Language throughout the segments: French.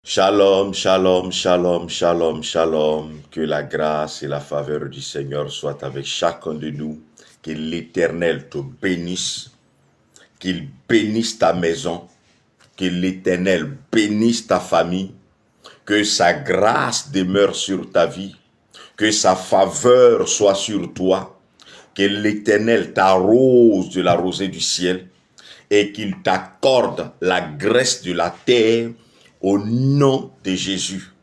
Shalom, shalom, shalom, shalom, shalom. Que la grâce et la faveur du Seigneur soient avec chacun de nous. Que l'Éternel te bénisse, qu'il bénisse ta maison, que l'Éternel bénisse ta famille, que sa grâce demeure sur ta vie, que sa faveur soit sur toi, que l'Éternel t'arrose de la rosée du ciel et qu'il t'accorde la graisse de la terre au nom de Jésus.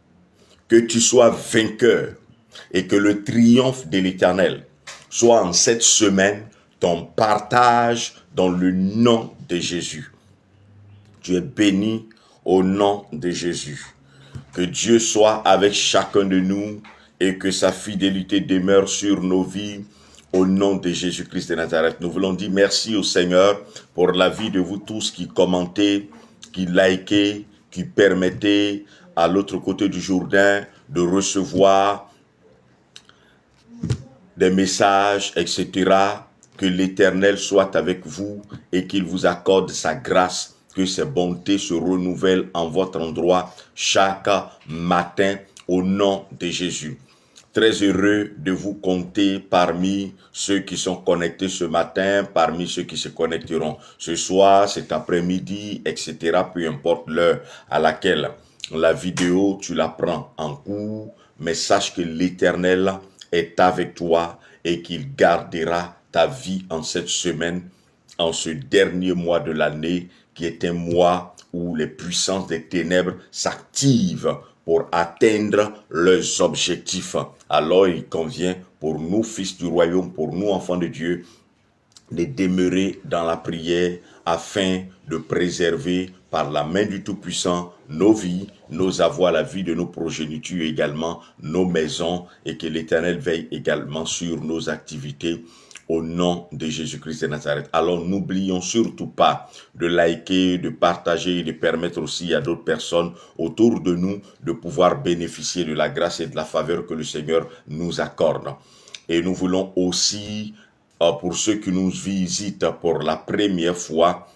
Que tu sois vainqueur et que le triomphe de l'Éternel soit en cette semaine ton partage dans le nom de Jésus. Tu es béni au nom de Jésus. Que Dieu soit avec chacun de nous et que sa fidélité demeure sur nos vies au nom de Jésus-Christ de Nazareth. Nous voulons dire merci au Seigneur pour la vie de vous tous qui commentez, qui likez, qui permettez à l'autre côté du Jourdain de recevoir des messages, etc. Que l'Éternel soit avec vous et qu'il vous accorde sa grâce, que ses bontés se renouvellent en votre endroit chaque matin au nom de Jésus. Très heureux de vous compter parmi ceux qui sont connectés ce matin, parmi ceux qui se connecteront ce soir, cet après-midi, etc. Peu importe l'heure à laquelle la vidéo, tu la prends en cours, mais sache que l'Éternel est avec toi et qu'il gardera ta vie en cette semaine, en ce dernier mois de l'année, qui est un mois où les puissances des ténèbres s'activent pour atteindre leurs objectifs. Alors il convient pour nous, fils du royaume, pour nous, enfants de Dieu, de demeurer dans la prière afin de préserver par la main du Tout-Puissant nos vies, nos avoirs, la vie de nos progénitures également, nos maisons, et que l'Éternel veille également sur nos activités au nom de Jésus-Christ de Nazareth. Alors n'oublions surtout pas de liker, de partager et de permettre aussi à d'autres personnes autour de nous de pouvoir bénéficier de la grâce et de la faveur que le Seigneur nous accorde. Et nous voulons aussi, pour ceux qui nous visitent pour la première fois,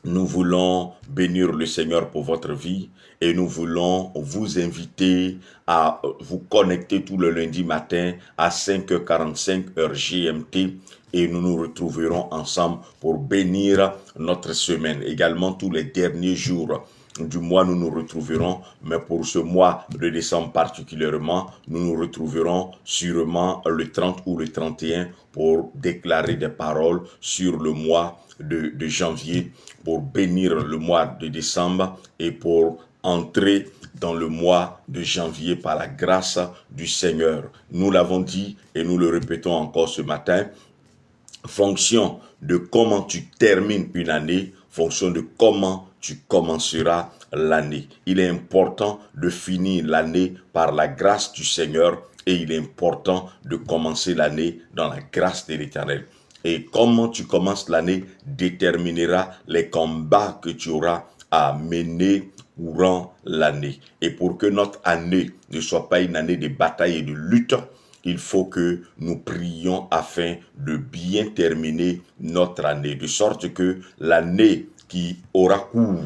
nous voulons bénir le Seigneur pour votre vie et nous voulons vous inviter à vous connecter tout le lundi matin à 5h45 heure GMT et nous nous retrouverons ensemble pour bénir notre semaine. Également tous les derniers jours du mois, nous nous retrouverons, mais pour ce mois de décembre particulièrement, nous nous retrouverons sûrement le 30 ou le 31 pour déclarer des paroles sur le mois de janvier, pour bénir le mois de décembre et pour entrer dans le mois de janvier par la grâce du Seigneur. Nous l'avons dit et nous le répétons encore ce matin, fonction de comment tu termines une année, fonction de comment tu commenceras l'année. Il est important de finir l'année par la grâce du Seigneur et il est important de commencer l'année dans la grâce de l'Éternel. Et comment tu commences l'année déterminera les combats que tu auras à mener durant l'année. Et pour que notre année ne soit pas une année de bataille et de lutte, il faut que nous prions afin de bien terminer notre année, de sorte que l'année qui aura cours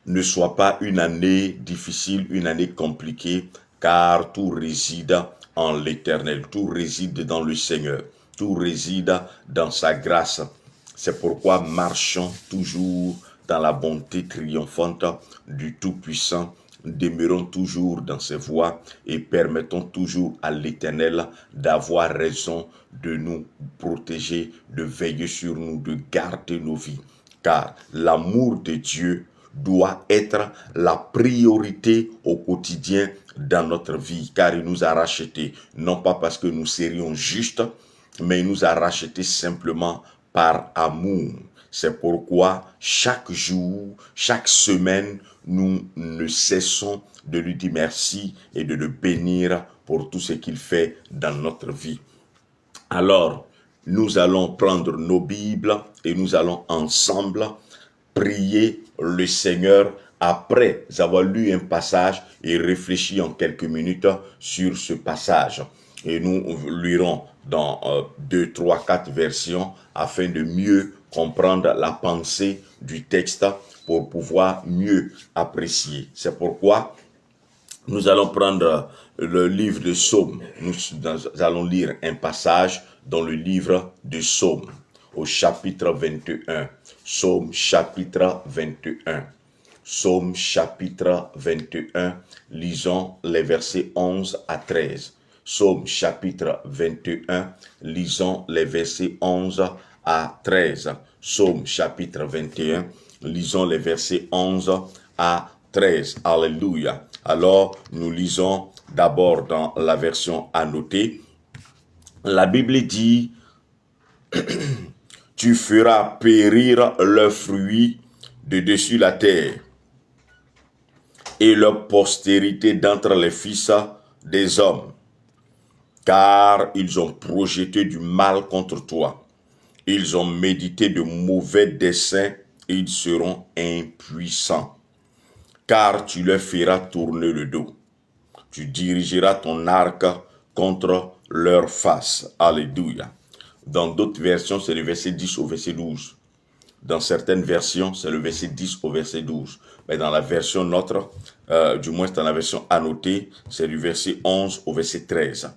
ne soit pas une année difficile, une année compliquée, car tout réside en l'Éternel, tout réside dans le Seigneur, tout réside dans sa grâce. C'est pourquoi marchons toujours dans la bonté triomphante du Tout-Puissant, demeurons toujours dans ses voies et permettons toujours à l'Éternel d'avoir raison de nous protéger, de veiller sur nous, de garder nos vies. Car l'amour de Dieu doit être la priorité au quotidien dans notre vie, car il nous a rachetés, non pas parce que nous serions justes, mais il nous a rachetés simplement par amour. C'est pourquoi chaque jour, chaque semaine, nous ne cessons de lui dire merci et de le bénir pour tout ce qu'il fait dans notre vie. Alors, nous allons prendre nos Bibles et nous allons ensemble prier le Seigneur après avoir lu un passage et réfléchi en quelques minutes sur ce passage. Et nous lirons dans 2, 3, 4 versions afin de mieux comprendre la pensée du texte pour pouvoir mieux apprécier. C'est pourquoi nous allons prendre le livre de Psaume. Nous allons lire un passage dans le livre de Psaume, au chapitre 21. Psaume chapitre 21. Psaume chapitre 21, lisons les versets 11 à 13. Psaume chapitre 21, lisons les versets 11 à 13. Psaume chapitre 21, lisons les versets 11 à 13. Alléluia. Alors, nous lisons d'abord dans la version annotée. La Bible dit, « Tu feras périr leurs fruits de dessus la terre, et leur postérité d'entre les fils des hommes, car ils ont projeté du mal contre toi. Ils ont médité de mauvais desseins et ils seront impuissants. Car tu leur feras tourner le dos. Tu dirigeras ton arc contre leur face. » Alléluia. Dans d'autres versions, c'est le verset 10 au verset 12. Dans certaines versions, c'est le verset 10 au verset 12. Mais dans la version nôtre, du moins dans la version annotée, c'est du verset 11 au verset 13.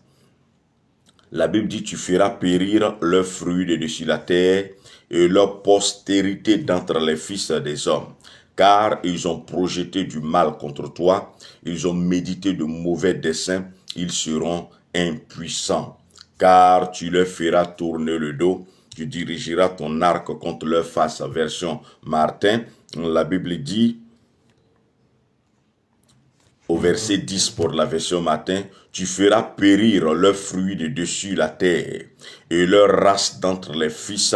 La Bible dit, « Tu feras périr leurs fruits de dessus la terre et leur postérité d'entre les fils des hommes. Car ils ont projeté du mal contre toi, ils ont médité de mauvais desseins, ils seront impuissants. Car tu leur feras tourner le dos, tu dirigeras ton arc contre leur face. » Version Martin, la Bible dit, au verset 10 pour la version Martin, « Tu feras périr leurs fruits de dessus la terre et leur race d'entre les fils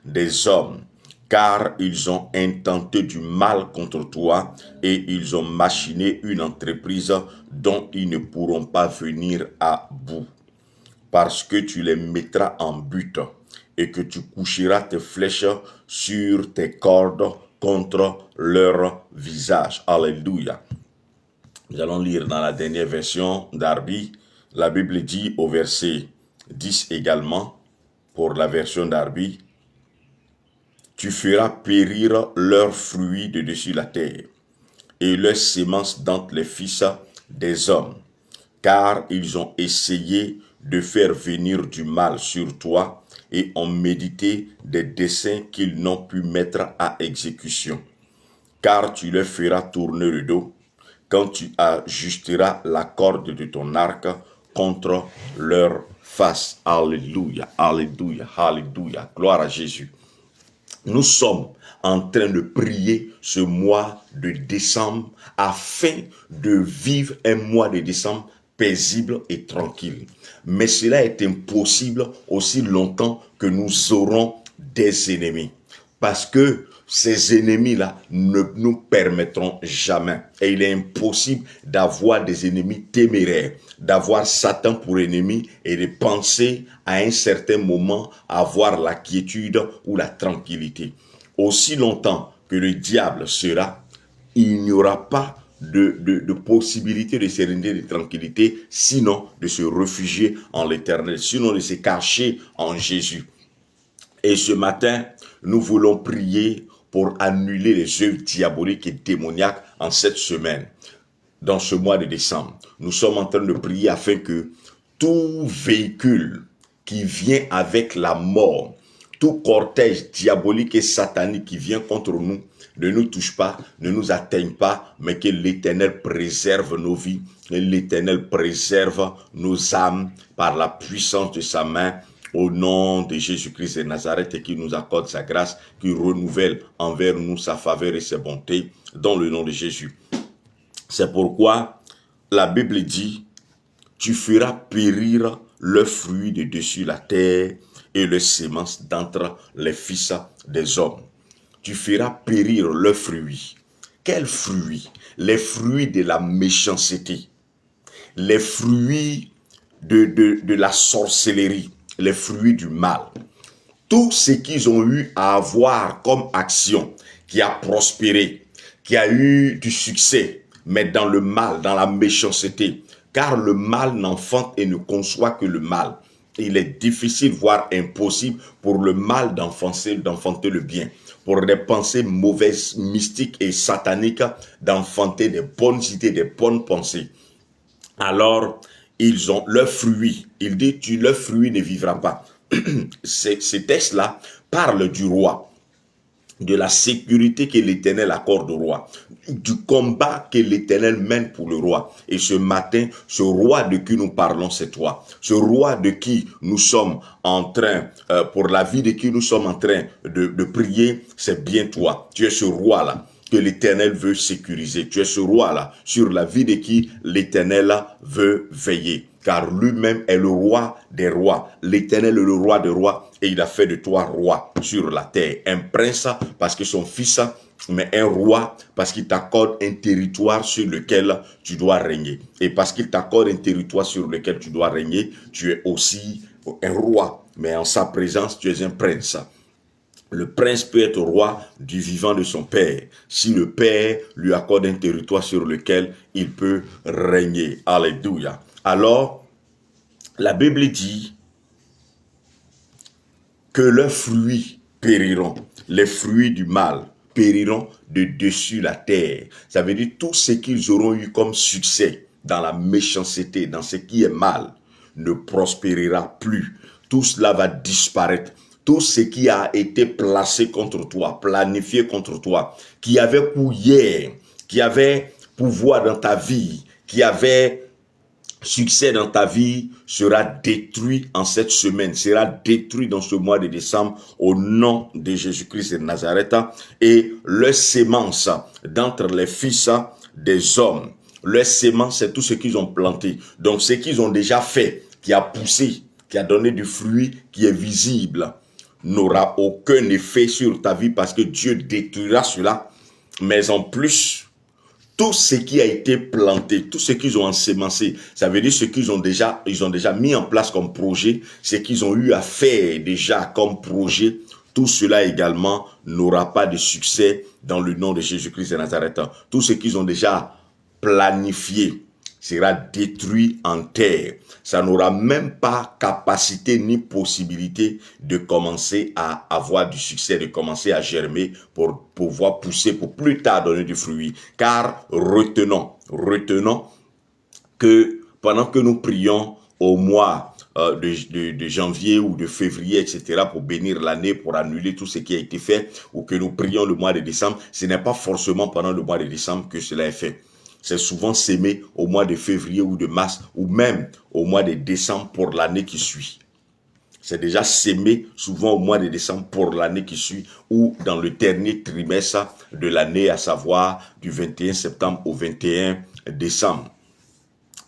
des hommes, car ils ont intenté du mal contre toi et ils ont machiné une entreprise dont ils ne pourront pas venir à bout. Parce que tu les mettras en but et que tu coucheras tes flèches sur tes cordes contre leur visage. » Alléluia. Nous allons lire dans la dernière version d'Arby. La Bible dit au verset 10 également, pour la version d'Arby, « Tu feras périr leurs fruits de dessus la terre et leurs semences d'entre les fils des hommes, car ils ont essayé de faire venir du mal sur toi et ont médité des desseins qu'ils n'ont pu mettre à exécution. Car tu leur feras tourner le dos, quand tu ajusteras la corde de ton arc contre leur face. » Alléluia, alléluia, alléluia. Gloire à Jésus. Nous sommes en train de prier ce mois de décembre afin de vivre un mois de décembre paisible et tranquille. Mais cela est impossible aussi longtemps que nous aurons des ennemis. Parce que ces ennemis-là ne nous permettront jamais. Et il est impossible d'avoir des ennemis téméraires, d'avoir Satan pour ennemi et de penser à un certain moment avoir la quiétude ou la tranquillité. Aussi longtemps que le diable sera, il n'y aura pas de possibilité de sérénité et de tranquillité, sinon de se réfugier en l'Éternel, sinon de se cacher en Jésus. Et ce matin, nous voulons prier pour annuler les œuvres diaboliques et démoniaques en cette semaine, dans ce mois de décembre. Nous sommes en train de prier afin que tout véhicule qui vient avec la mort, tout cortège diabolique et satanique qui vient contre nous, ne nous touche pas, ne nous atteigne pas, mais que l'Éternel préserve nos vies, que l'Éternel préserve nos âmes par la puissance de sa main, au nom de Jésus-Christ de Nazareth, et qui nous accorde sa grâce, qui renouvelle envers nous sa faveur et ses bontés, dans le nom de Jésus. C'est pourquoi la Bible dit, « Tu feras périr le fruit de dessus la terre et les semences d'entre les fils des hommes. » Tu feras périr le fruit. Quels fruits? Les fruits de la méchanceté, les fruits de la sorcellerie, les fruits du mal. Tout ce qu'ils ont eu à avoir comme action, qui a prospéré, qui a eu du succès, mais dans le mal, dans la méchanceté. Car le mal n'enfante et ne conçoit que le mal. Il est difficile, voire impossible, pour le mal d'enfanter le bien. pour des pensées mauvaises, mystiques et sataniques, d'enfanter des bonnes idées, des bonnes pensées. Alors, ils ont leur fruit. Il dit, leur fruit ne vivra pas. Ces textes-là parlent du roi, de la sécurité que l'Éternel accorde au roi, du combat que l'Éternel mène pour le roi. Et ce matin, ce roi de qui nous parlons, c'est toi. Ce roi de qui nous sommes en train, pour la vie de qui nous sommes en train de prier, c'est bien toi. Tu es ce roi-là que l'Éternel veut sécuriser. Tu es ce roi-là sur la vie de qui l'Éternel veut veiller. Car lui-même est le roi des rois. L'Éternel est le roi des rois et il a fait de toi roi sur la terre. Un prince parce que son fils, mais un roi parce qu'il t'accorde un territoire sur lequel tu dois régner. Et parce qu'il t'accorde un territoire sur lequel tu dois régner, tu es aussi un roi. Mais en sa présence, tu es un prince. Le prince peut être roi du vivant de son père, si le père lui accorde un territoire sur lequel il peut régner. Alléluia. Alors, la Bible dit que leurs fruits périront, les fruits du mal périront de dessus la terre. Ça veut dire tout ce qu'ils auront eu comme succès dans la méchanceté, dans ce qui est mal, ne prospérera plus. Tout cela va disparaître. Tout ce qui a été placé contre toi, planifié contre toi, qui avait pouvoir, qui avait pouvoir dans ta vie, qui avait succès dans ta vie sera détruit en cette semaine, sera détruit dans ce mois de décembre au nom de Jésus-Christ de Nazareth. Et leur sémence d'entre les fils des hommes, leur sémence, c'est tout ce qu'ils ont planté. Donc ce qu'ils ont déjà fait, qui a poussé, qui a donné du fruit, qui est visible, n'aura aucun effet sur ta vie parce que Dieu détruira cela. Mais en plus, tout ce qui a été planté, tout ce qu'ils ont ensemencé, ça veut dire ce qu'ils ont déjà, mis en place comme projet, ce qu'ils ont eu à faire déjà comme projet, tout cela également n'aura pas de succès dans le nom de Jésus-Christ de Nazareth. Tout ce qu'ils ont déjà planifié sera détruit en terre. Ça n'aura même pas capacité ni possibilité de commencer à avoir du succès, de commencer à germer pour pouvoir pousser, pour plus tard donner du fruit. Car retenons que pendant que nous prions au mois de janvier ou de février, etc., pour bénir l'année, pour annuler tout ce qui a été fait, ou que nous prions le mois de décembre, ce n'est pas forcément pendant le mois de décembre que cela est fait. C'est souvent sémé au mois de février ou de mars, ou même au mois de décembre pour l'année qui suit. C'est déjà sémé souvent au mois de décembre pour l'année qui suit, ou dans le dernier trimestre de l'année, à savoir du 21 septembre au 21 décembre.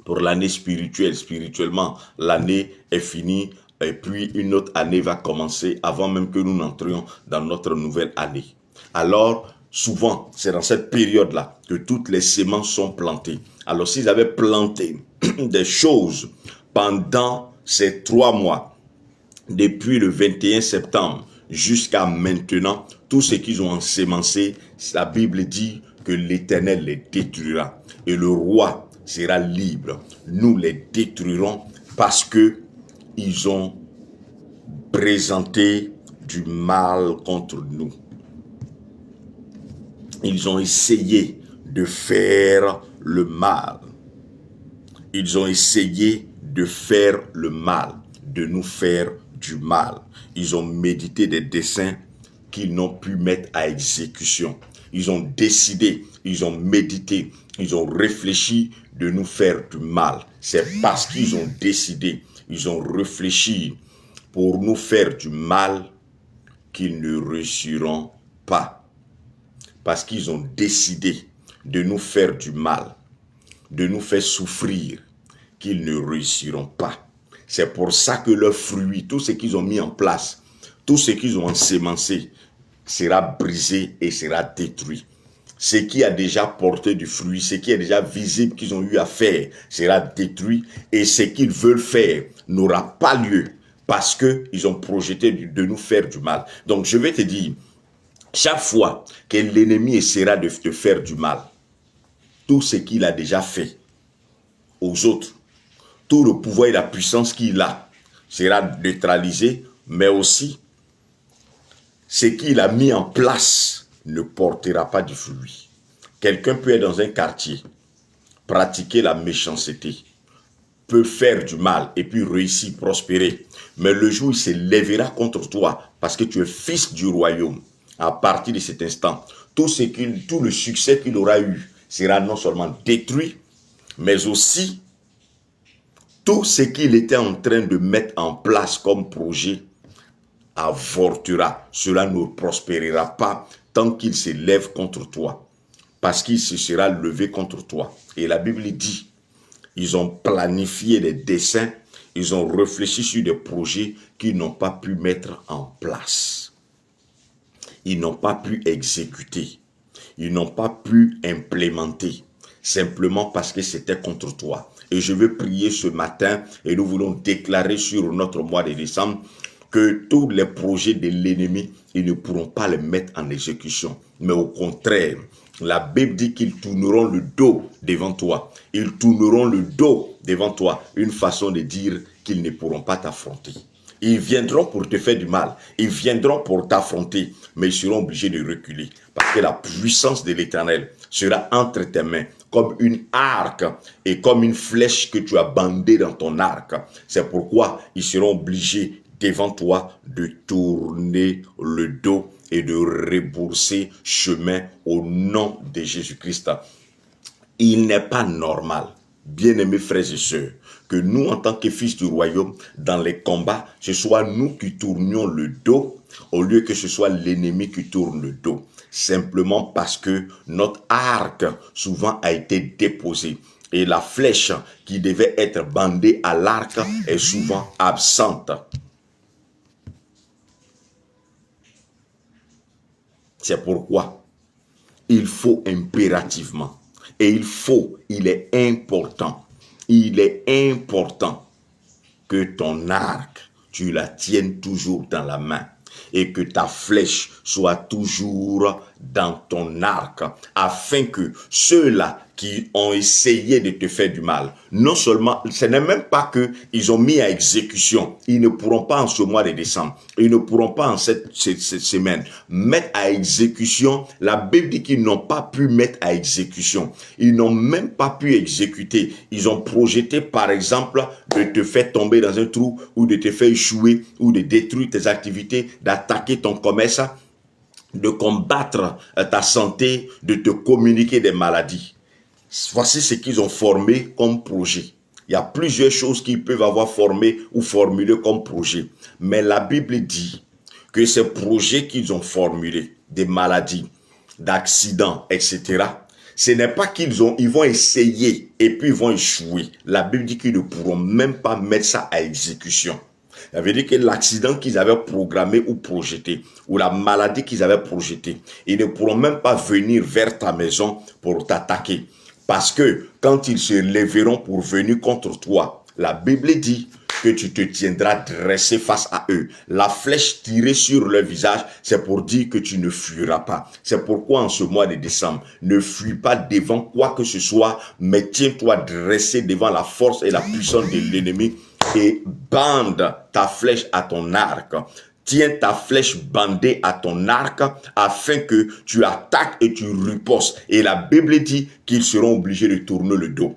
Pour l'année spirituelle, spirituellement, l'année est finie et puis une autre année va commencer avant même que nous n'entrions dans notre nouvelle année. Alors, souvent, c'est dans cette période-là que toutes les semences sont plantées. Alors, s'ils avaient planté des choses pendant ces 3 mois, depuis le 21 septembre jusqu'à maintenant, tout ce qu'ils ont ensemencé, la Bible dit que l'Éternel les détruira. Et le roi sera libre. Nous les détruirons parce que ils ont présenté du mal contre nous. Ils ont essayé de faire le mal. Ils ont essayé de faire le mal, de nous faire du mal. Ils ont médité des desseins qu'ils n'ont pu mettre à exécution. Ils ont décidé, ils ont médité, ils ont réfléchi de nous faire du mal. C'est parce qu'ils ont décidé, ils ont réfléchi pour nous faire du mal qu'ils ne réussiront pas. Parce qu'ils ont décidé de nous faire du mal, de nous faire souffrir, qu'ils ne réussiront pas. C'est pour ça que leurs fruits, tout ce qu'ils ont mis en place, tout ce qu'ils ont ensemencé, sera brisé et sera détruit. Ce qui a déjà porté du fruit, ce qui est déjà visible qu'ils ont eu à faire, sera détruit. Et ce qu'ils veulent faire n'aura pas lieu parce qu'ils ont projeté de nous faire du mal. Donc je vais te dire, chaque fois que l'ennemi essaiera de te faire du mal, tout ce qu'il a déjà fait aux autres, tout le pouvoir et la puissance qu'il a sera neutralisé, mais aussi ce qu'il a mis en place ne portera pas du fruit. Quelqu'un peut être dans un quartier, pratiquer la méchanceté, peut faire du mal et puis réussir, prospérer. Mais le jour où il se lèvera contre toi parce que tu es fils du royaume, à partir de cet instant, tout le succès qu'il aura eu sera non seulement détruit, mais aussi tout ce qu'il était en train de mettre en place comme projet avortera. Cela ne prospérera pas tant qu'il se lève contre toi, parce qu'il se sera levé contre toi. Et la Bible dit, ils ont planifié des desseins, ils ont réfléchi sur des projets qu'ils n'ont pas pu mettre en place. Ils n'ont pas pu exécuter. Ils n'ont pas pu implémenter, simplement parce que c'était contre toi. Et je veux prier ce matin, et nous voulons déclarer sur notre mois de décembre, que tous les projets de l'ennemi, ils ne pourront pas les mettre en exécution. Mais au contraire, la Bible dit qu'ils tourneront le dos devant toi. Ils tourneront le dos devant toi. Une façon de dire qu'ils ne pourront pas t'affronter. Ils viendront pour te faire du mal. Ils viendront pour t'affronter. Mais ils seront obligés de reculer. Parce que la puissance de l'Éternel sera entre tes mains. Comme une arc et comme une flèche que tu as bandée dans ton arc. C'est pourquoi ils seront obligés devant toi de tourner le dos et de rebourser chemin au nom de Jésus-Christ. Il n'est pas normal, bien-aimés frères et sœurs, que nous, en tant que fils du royaume, dans les combats, ce soit nous qui tournions le dos, au lieu que ce soit l'ennemi qui tourne le dos. Simplement parce que notre arc, souvent, a été déposé. Et la flèche qui devait être bandée à l'arc est souvent absente. C'est pourquoi il faut impérativement, et il est important que ton arc, tu la tiennes toujours dans la main et que ta flèche soit toujours dans ton arc, afin que ceux-là qui ont essayé de te faire du mal, non seulement, ce n'est même pas qu'ils ont mis à exécution, ils ne pourront pas en ce mois de décembre, ils ne pourront pas en cette semaine mettre à exécution. La Bible dit qu'ils n'ont pas pu mettre à exécution, ils n'ont même pas pu exécuter. Ils ont projeté par exemple de te faire tomber dans un trou ou de te faire échouer ou de détruire tes activités, d'attaquer ton commerce, de combattre ta santé, de te communiquer des maladies. Voici ce qu'ils ont formé comme projet. Il y a plusieurs choses qu'ils peuvent avoir formé ou formulé comme projet. Mais la Bible dit que ces projets qu'ils ont formulés, des maladies, d'accidents, etc., ce n'est pas qu'ils vont essayer et puis ils vont échouer. La Bible dit qu'ils ne pourront même pas mettre ça à exécution. Ça veut dire que l'accident qu'ils avaient programmé ou projeté, ou la maladie qu'ils avaient projetée, ils ne pourront même pas venir vers ta maison pour t'attaquer. Parce que quand ils se lèveront pour venir contre toi, la Bible dit que tu te tiendras dressé face à eux. La flèche tirée sur leur visage, c'est pour dire que tu ne fuiras pas. C'est pourquoi en ce mois de décembre, ne fuis pas devant quoi que ce soit, mais tiens-toi dressé devant la force et la puissance de l'ennemi et bande ta flèche à ton arc. Tiens ta flèche bandée à ton arc afin que tu attaques et tu ripostes. Et la Bible dit qu'ils seront obligés de tourner le dos.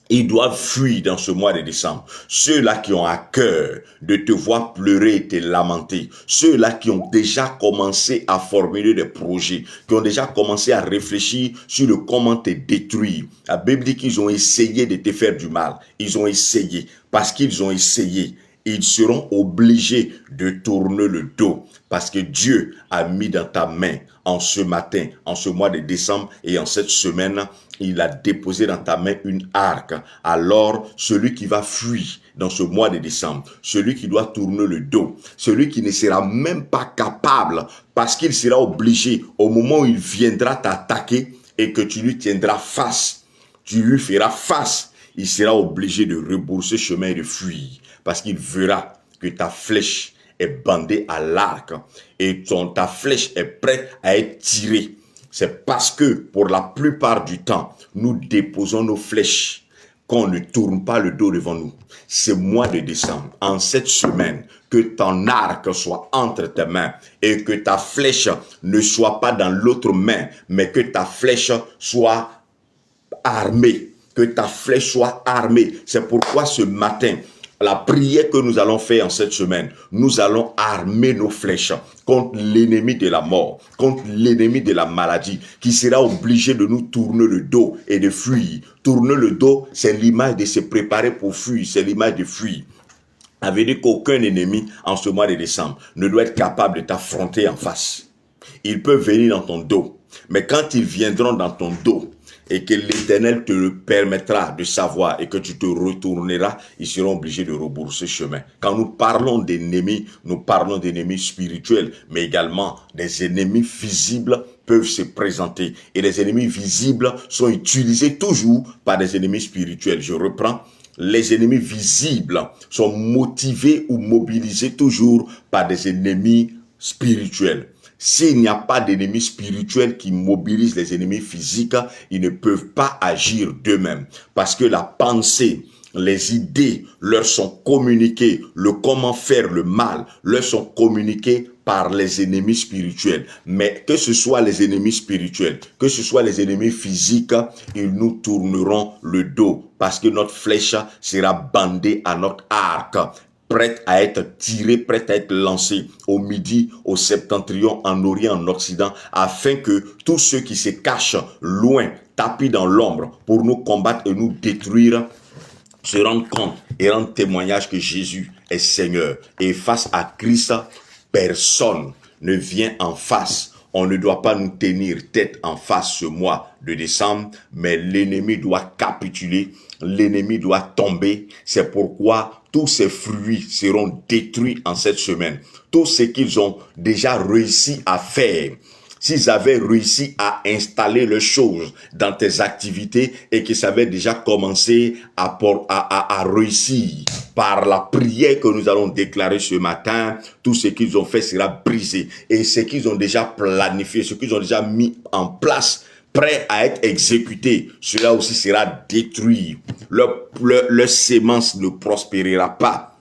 Ils doivent fuir dans ce mois de décembre. Ceux-là qui ont à cœur de te voir pleurer et te lamenter. Ceux-là qui ont déjà commencé à formuler des projets, qui ont déjà commencé à réfléchir sur le comment te détruire. La Bible dit qu'ils ont essayé de te faire du mal. Ils ont essayé. Parce qu'ils ont essayé, ils seront obligés de tourner le dos. Parce que Dieu a mis dans ta main en ce matin, en ce mois de décembre et en cette semaine, il a déposé dans ta main une arc. Alors, celui qui va fuir dans ce mois de décembre, celui qui doit tourner le dos, celui qui ne sera même pas capable, parce qu'il sera obligé, au moment où il viendra t'attaquer et que tu lui tiendras face, tu lui feras face, il sera obligé de rebourser chemin et de fuir, parce qu'il verra que ta flèche est bandée à l'arc et ta flèche est prête à être tirée. C'est parce que pour la plupart du temps, nous déposons nos flèches qu'on ne tourne pas le dos devant nous. Ce mois de décembre, en cette semaine, que ton arc soit entre tes mains et que ta flèche ne soit pas dans l'autre main, mais que ta flèche soit armée, que ta flèche soit armée. C'est pourquoi ce matin, la prière que nous allons faire en cette semaine, nous allons armer nos flèches contre l'ennemi de la mort, contre l'ennemi de la maladie, qui sera obligé de nous tourner le dos et de fuir. Tourner le dos, c'est l'image de se préparer pour fuir, c'est l'image de fuir. Ça veut dire qu'aucun ennemi en ce mois de décembre ne doit être capable de t'affronter en face. Ils peuvent venir dans ton dos, mais quand ils viendront dans ton dos, et que l'Éternel te le permettra de savoir et que tu te retourneras, ils seront obligés de rebourser chemin. Quand nous parlons d'ennemis, nous parlons d'ennemis spirituels, mais également des ennemis visibles peuvent se présenter. Et les ennemis visibles sont utilisés toujours par des ennemis spirituels. Je reprends. Les ennemis visibles sont motivés ou mobilisés toujours par des ennemis spirituels. S'il n'y a pas d'ennemis spirituels qui mobilisent les ennemis physiques, ils ne peuvent pas agir d'eux-mêmes. Parce que la pensée, les idées leur sont communiquées, le comment faire le mal leur sont communiquées par les ennemis spirituels. Mais que ce soit les ennemis spirituels, que ce soit les ennemis physiques, ils nous tourneront le dos parce que notre flèche sera bandée à notre arc, prête à être tirée, prête à être lancée au midi, au septentrion, en orient, en occident, afin que tous ceux qui se cachent loin, tapis dans l'ombre, pour nous combattre et nous détruire, se rendent compte et rendent témoignage que Jésus est Seigneur. Et face à Christ, personne ne vient en face. On ne doit pas nous tenir tête en face ce mois de décembre, mais l'ennemi doit capituler, l'ennemi doit tomber. C'est pourquoi tous ces fruits seront détruits en cette semaine. Tout ce qu'ils ont déjà réussi à faire, s'ils avaient réussi à installer les choses dans tes activités et qu'ils avaient déjà commencé à réussir par la prière que nous allons déclarer ce matin, tout ce qu'ils ont fait sera brisé. Et ce qu'ils ont déjà planifié, ce qu'ils ont déjà mis en place, prêt à être exécuté, cela aussi sera détruit. Leur sémence ne prospérera pas.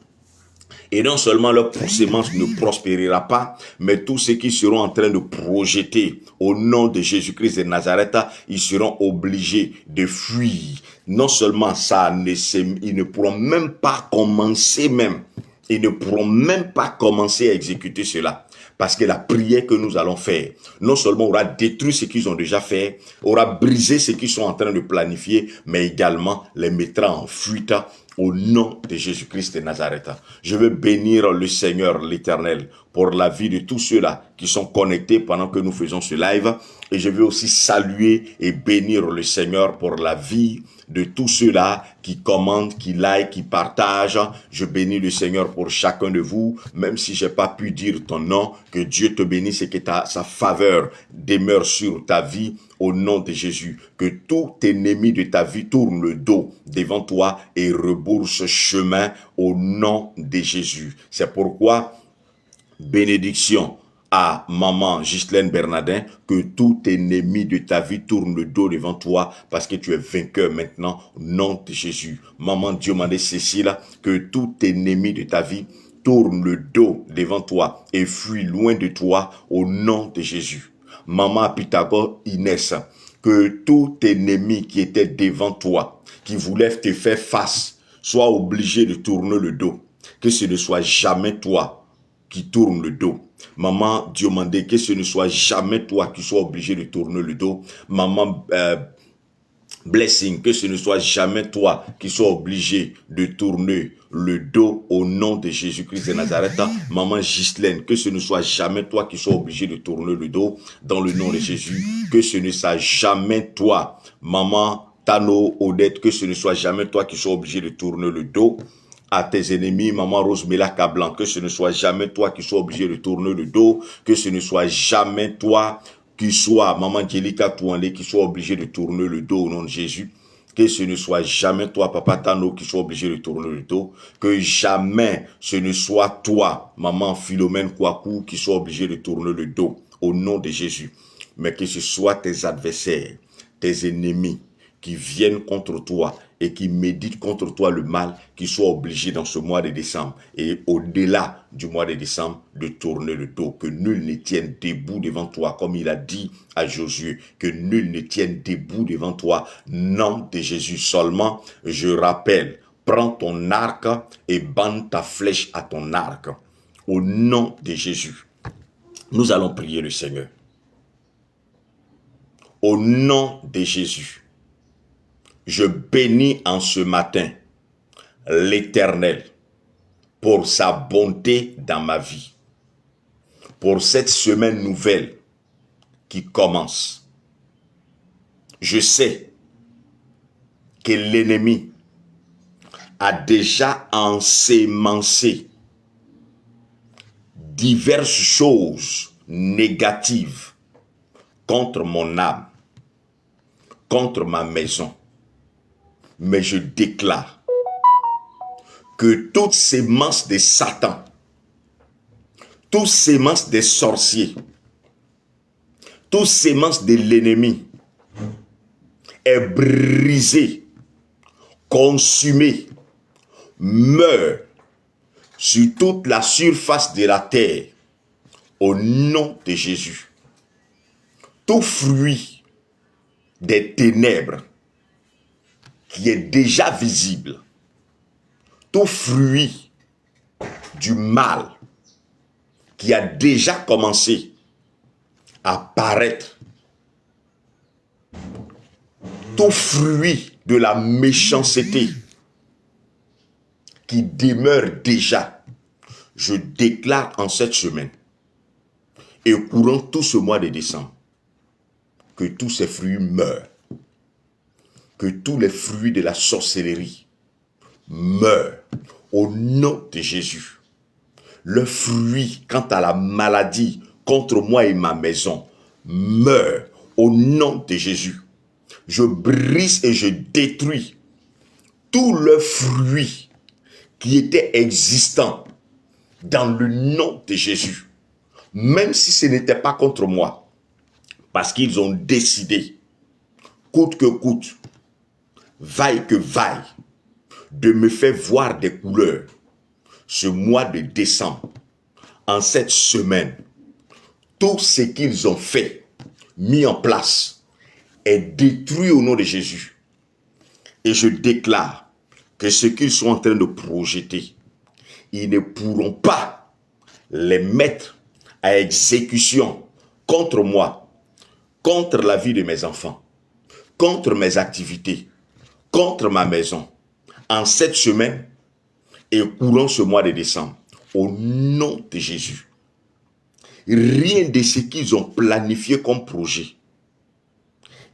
Et non seulement leur sémence ne prospérera pas, mais tous ceux qui seront en train de projeter au nom de Jésus-Christ de Nazareth, ils seront obligés de fuir. Non seulement ça, ils ne pourront même pas commencer même. Ils ne pourront même pas commencer à exécuter cela. Parce que la prière que nous allons faire, non seulement aura détruit ce qu'ils ont déjà fait, aura brisé ce qu'ils sont en train de planifier, mais également les mettra en fuite au nom de Jésus-Christ de Nazareth. Je veux bénir le Seigneur, l'Éternel, pour la vie de tous ceux-là qui sont connectés pendant que nous faisons ce live. Et je veux aussi saluer et bénir le Seigneur pour la vie de tous ceux-là qui commentent, qui like, qui partagent. Je bénis le Seigneur pour chacun de vous, même si j'ai pas pu dire ton nom, que Dieu te bénisse et que sa faveur demeure sur ta vie au nom de Jésus. Que tout ennemi de ta vie tourne le dos devant toi et rebourse chemin au nom de Jésus. C'est pourquoi, bénédiction à maman Ghislaine Bernardin, que tout ennemi de ta vie tourne le dos devant toi parce que tu es vainqueur maintenant au nom de Jésus. Maman Diomandé Cécile, que tout ennemi de ta vie tourne le dos devant toi et fuit loin de toi au nom de Jésus. Maman Pythagore Inès, que tout ennemi qui était devant toi, qui voulait te faire face, soit obligé de tourner le dos. Que ce ne soit jamais toi qui tourne le dos. Maman Diomandé, que ce ne soit jamais toi qui sois obligé de tourner le dos. Maman Blessing, que ce ne soit jamais toi qui sois obligé de tourner le dos au nom de Jésus-Christ de Nazareth. Maman Ghislaine, que ce ne soit jamais toi qui sois obligé de tourner le dos dans le nom de Jésus. Que ce ne soit jamais toi, maman Tano Odette, que ce ne soit jamais toi qui sois obligé de tourner le dos à tes ennemis, maman Rosemela Cablan, que ce ne soit jamais toi qui sois obligé de tourner le dos, que ce ne soit jamais toi qui soit, maman Angelica Touandé, qui soit obligé de tourner le dos au nom de Jésus, que ce ne soit jamais toi, papa Tano, qui soit obligé de tourner le dos, que jamais ce ne soit toi, maman Philomène Kouakou, qui soit obligé de tourner le dos au nom de Jésus, mais que ce soit tes adversaires, tes ennemis, qui viennent contre toi et qui méditent contre toi le mal, qu'ils soient obligés dans ce mois de décembre et au-delà du mois de décembre de tourner le dos, que nul ne tienne debout devant toi, comme il a dit à Josué, que nul ne tienne debout devant toi, nom de Jésus seulement. Je rappelle, prends ton arc et bande ta flèche à ton arc, au nom de Jésus. Nous allons prier le Seigneur. Au nom de Jésus, je bénis en ce matin l'Éternel pour sa bonté dans ma vie, pour cette semaine nouvelle qui commence. Je sais que l'ennemi a déjà ensémencé diverses choses négatives contre mon âme, contre ma maison. Mais je déclare que toutes ces sémences de Satan, toutes ces sémences des sorciers, toutes ces sémences de l'ennemi est brisée, consumée, meurt sur toute la surface de la terre au nom de Jésus. Tout fruit des ténèbres qui est déjà visible, tout fruit du mal qui a déjà commencé à paraître, tout fruit de la méchanceté qui demeure déjà, je déclare en cette semaine et courant tout ce mois de décembre, que tous ces fruits meurent, que tous les fruits de la sorcellerie meurent au nom de Jésus. Le fruit quant à la maladie contre moi et ma maison meurt au nom de Jésus. Je brise et je détruis tout le fruit qui était existant dans le nom de Jésus. Même si ce n'était pas contre moi, parce qu'ils ont décidé, coûte que coûte, vaille que vaille, de me faire voir des couleurs ce mois de décembre, en cette semaine. Tout ce qu'ils ont fait, mis en place, est détruit au nom de Jésus. Et je déclare que ce qu'ils sont en train de projeter, ils ne pourront pas les mettre à exécution contre moi, contre la vie de mes enfants, contre mes activités, contre ma maison, en cette semaine et courant ce mois de décembre, au nom de Jésus. Rien de ce qu'ils ont planifié comme projet,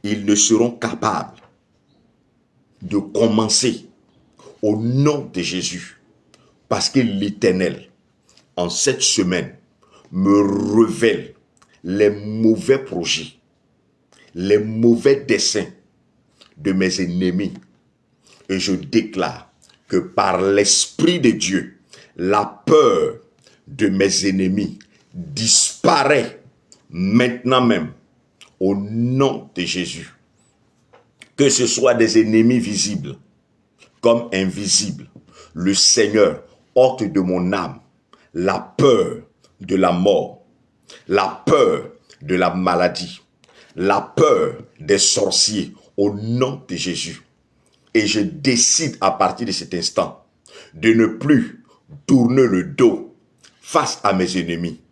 ils ne seront capables de commencer au nom de Jésus. Parce que l'Éternel, en cette semaine, me révèle les mauvais projets, les mauvais desseins de mes ennemis. Et je déclare que par l'Esprit de Dieu, la peur de mes ennemis disparaît maintenant même au nom de Jésus. Que ce soit des ennemis visibles comme invisibles, le Seigneur ôte de mon âme la peur de la mort, la peur de la maladie, la peur des sorciers au nom de Jésus. Et je décide à partir de cet instant de ne plus tourner le dos face à mes ennemis.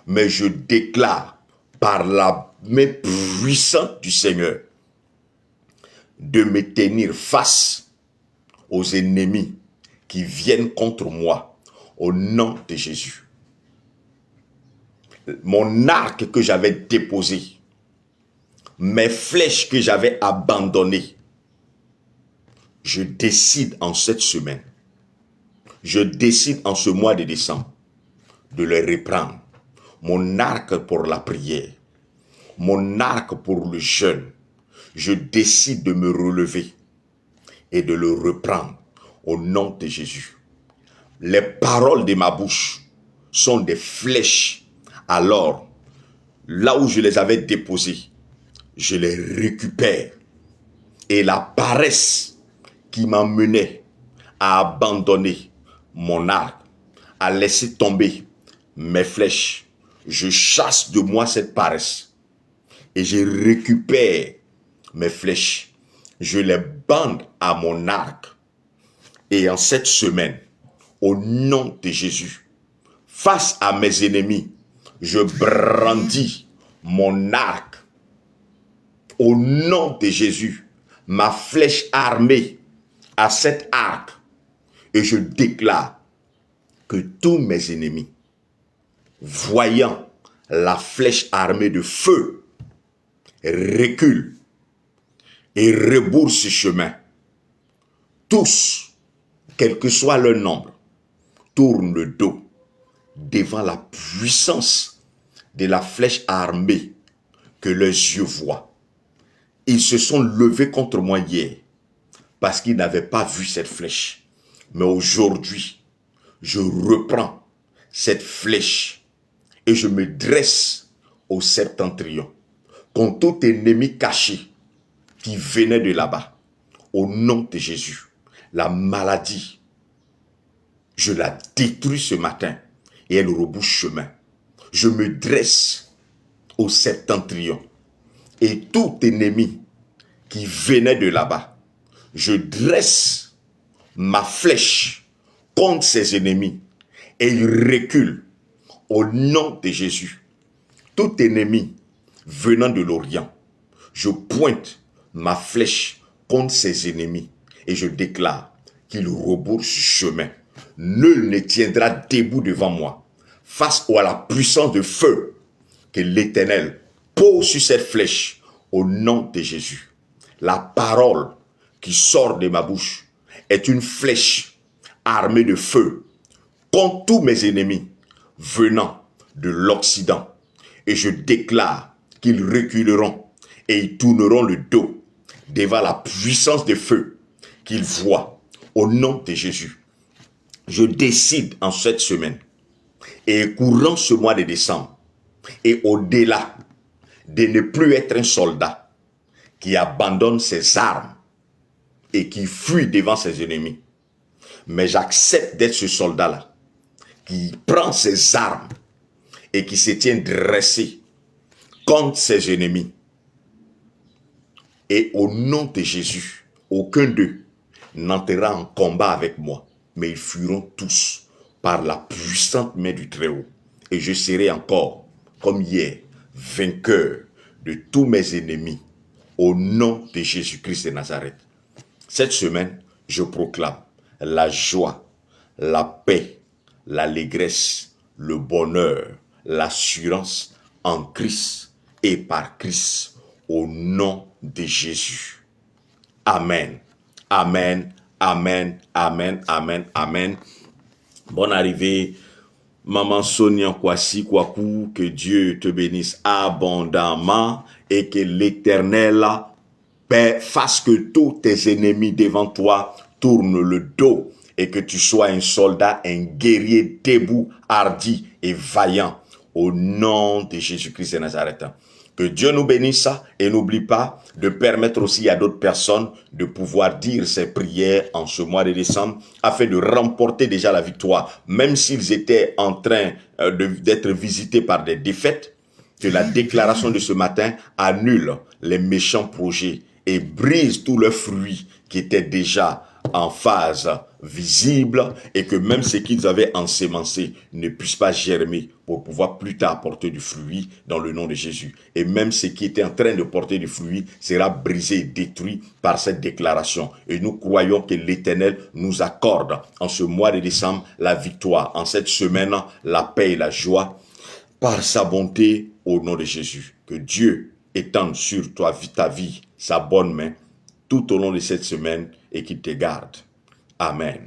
Mais je déclare par la main puissante du Seigneur de me tenir face aux ennemis qui viennent contre moi au nom de Jésus. Mon arc que j'avais déposé, mes flèches que j'avais abandonnées, je décide en cette semaine, je décide en ce mois de décembre de les reprendre. Mon arc pour la prière, mon arc pour le jeûne, je décide de me relever et de le reprendre au nom de Jésus. Les paroles de ma bouche sont des flèches. Alors, là où je les avais déposées, je les récupère et la paresse qui m'emmenait à abandonner mon arc, à laisser tomber mes flèches. Je chasse de moi cette paresse et je récupère mes flèches. Je les bande à mon arc. Et en cette semaine, au nom de Jésus, face à mes ennemis, je brandis mon arc. Au nom de Jésus, ma flèche armée à cet arc. Et je déclare que tous mes ennemis, voyant la flèche armée de feu, reculent et rebroussent chemin. Tous, quel que soit leur nombre, tournent le dos devant la puissance de la flèche armée que leurs yeux voient. Ils se sont levés contre moi hier parce qu'ils n'avaient pas vu cette flèche. Mais aujourd'hui, je reprends cette flèche et je me dresse au septentrion contre tout ennemi caché qui venait de là-bas. Au nom de Jésus, la maladie, je la détruis ce matin et elle rebouche chemin. Je me dresse au septentrion et tout ennemi qui venait de là-bas, je dresse ma flèche contre ses ennemis et ils reculent au nom de Jésus. Tout ennemi venant de l'Orient, je pointe ma flèche contre ses ennemis et je déclare qu'ils rebroussent chemin. Nul ne tiendra debout devant moi face à la puissance de feu que l'Éternel pose sur cette flèche au nom de Jésus. La parole qui sort de ma bouche est une flèche armée de feu contre tous mes ennemis venant de l'Occident. Et je déclare qu'ils reculeront et ils tourneront le dos devant la puissance de feu qu'ils voient au nom de Jésus. Je décide en cette semaine et courant ce mois de décembre et au-delà de ne plus être un soldat qui abandonne ses armes et qui fuit devant ses ennemis. Mais j'accepte d'être ce soldat-là qui prend ses armes et qui se tient dressé contre ses ennemis. Et au nom de Jésus, aucun d'eux n'entrera en combat avec moi, mais ils fuiront tous par la puissante main du Très-Haut. Et je serai encore, comme hier, vainqueur de tous mes ennemis, au nom de Jésus-Christ de Nazareth. Cette semaine, je proclame la joie, la paix, l'allégresse, le bonheur, l'assurance en Christ et par Christ, au nom de Jésus. Amen. Amen. Amen. Amen. Amen. Amen. Bonne arrivée, Maman Sonia Kwasi Kwaku, que Dieu te bénisse abondamment et que l'Éternel fasse que tous tes ennemis devant toi tournent le dos et que tu sois un soldat, un guerrier debout, hardi et vaillant au nom de Jésus-Christ de Nazareth. Que Dieu nous bénisse et n'oublie pas de permettre aussi à d'autres personnes de pouvoir dire ces prières en ce mois de décembre afin de remporter déjà la victoire, même s'ils étaient en train d'être visités par des défaites. Que la déclaration de ce matin annule les méchants projets et brise tous leurs fruits qui étaient déjà en phase visible et que même ce qu'ils avaient ensemencé ne puisse pas germer pour pouvoir plus tard porter du fruit dans le nom de Jésus. Et même ce qui était en train de porter du fruit sera brisé et détruit par cette déclaration. Et nous croyons que l'Éternel nous accorde en ce mois de décembre la victoire. En cette semaine, la paix et la joie par sa bonté au nom de Jésus. Que Dieu étende sur toi ta vie sa bonne main tout au long de cette semaine et qu'il te garde. Amen.